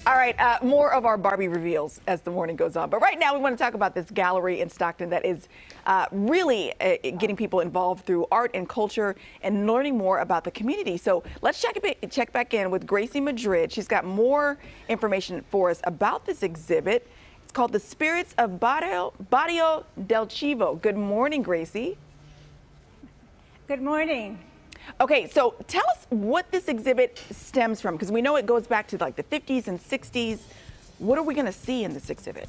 All right, more of our Barbie reveals as the morning goes on. But right now we want to talk about this gallery in Stockton that is really getting people involved through art and culture and learning more about the community. So let's check back in with Gracie Madrid. She's got more information for us about this exhibit. It's called The Spirits of Barrio del Chivo. Good morning, Gracie. Good morning. Okay, so tell us what this exhibit stems from, because we know it goes back to like the 50s and 60s. What are we going to see in this exhibit?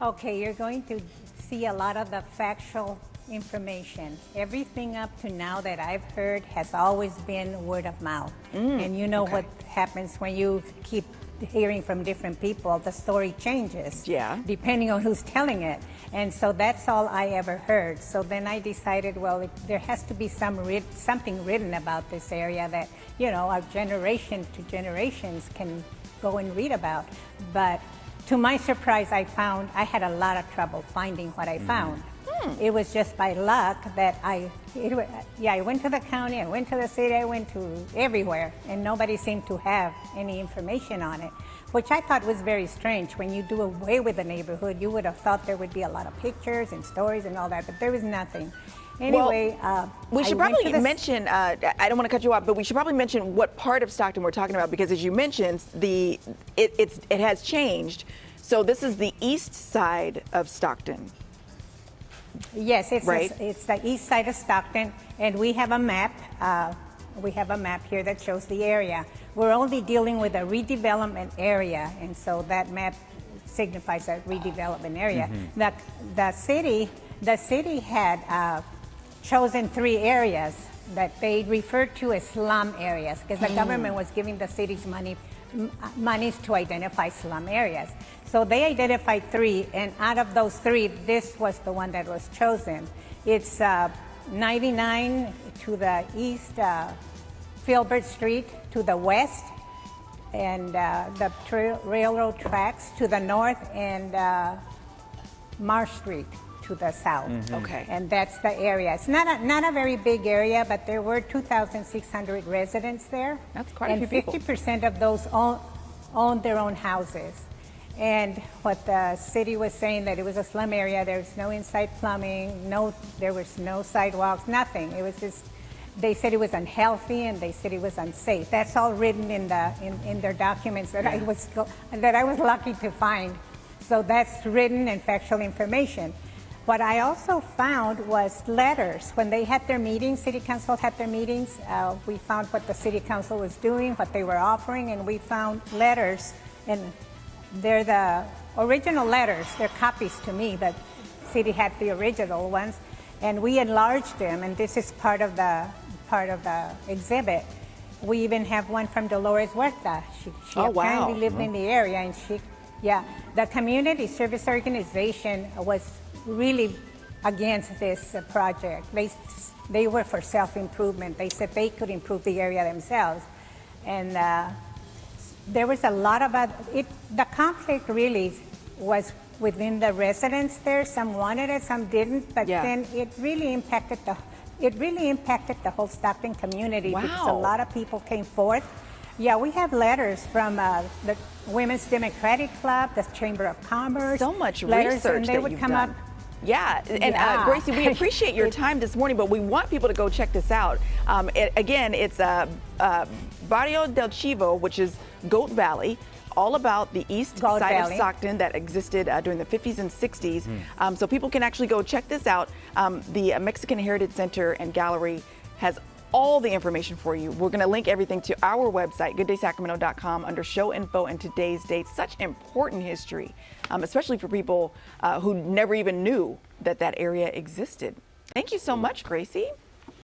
Okay, you're going to see a lot of the factual information. Everything up to now that I've heard has always been word of mouth. And you know what happens when you keep hearing from different people, the story changes. Yeah. Depending on who's telling it. And so that's all I ever heard. So then I decided, well, there has to be something written about this area that, you know, our generation to generations can go and read about. But to my surprise, I had a lot of trouble finding what I found. It was just by luck that I went to the county, I went to the city, I went to everywhere, and nobody seemed to have any information on it, which I thought was very strange. When you do away with the neighborhood, you would have thought there would be a lot of pictures and stories and all that, but there was nothing. Anyway, we should probably mention, I don't want to cut you off, but we should probably mention what part of Stockton we're talking about, because as you mentioned, it has changed. So this is the east side of Stockton. Yes, it's right. It's the east side of Stockton, and we have a map. We have a map here that shows the area. We're only dealing with a redevelopment area, and so that map signifies a redevelopment area. The city had chosen 3 areas that they referred to as slum areas, because the government was giving the cities monies to identify slum areas. So they identified 3, and out of those 3, this was the one that was chosen. It's 99 to the east, Filbert Street to the west, and the railroad tracks to the north, and Marsh Street to the south. Okay. And that's the area. It's not a very big area, but there were 2,600 residents there. That's quite a few people. And 50% of those owned their own houses. And what the city was saying, that it was a slum area, there was no inside plumbing, there was no sidewalks, nothing. It was just, they said it was unhealthy, and they said it was unsafe. That's all written in their documents that I was lucky to find. So that's written and factual information. What I also found was letters. When they had their meetings, City Council had their meetings, we found what the City Council was doing, what they were offering, and we found letters, and they're the original letters. They're copies to me, but City had the original ones, and we enlarged them, and this is part of the exhibit. We even have one from Dolores Huerta. She apparently lived in the area, and the community service organization was really against this project. They were for self-improvement. They said they could improve the area themselves, and there was a lot about it. The conflict really was within the residents there. Some wanted it, some didn't, but then it really impacted the whole Stockton community, because a lot of people came forth. Yeah, we have letters from the Women's Democratic Club, the Chamber of Commerce. So much letters, research and they that would you've come done. up. Yeah, and Gracie, we appreciate your time this morning, but we want people to go check this out. Again, it's Barrio del Chivo, which is Goat Valley, all about the east side of Stockton that existed during the 50s and 60s. So people can actually go check this out. The Mexican Heritage Center and Gallery has all the information for you. We're going to link everything to our website, gooddaysacramento.com, under show info and today's date. Such important history, especially for people who never even knew that area existed. Thank you so much, Gracie.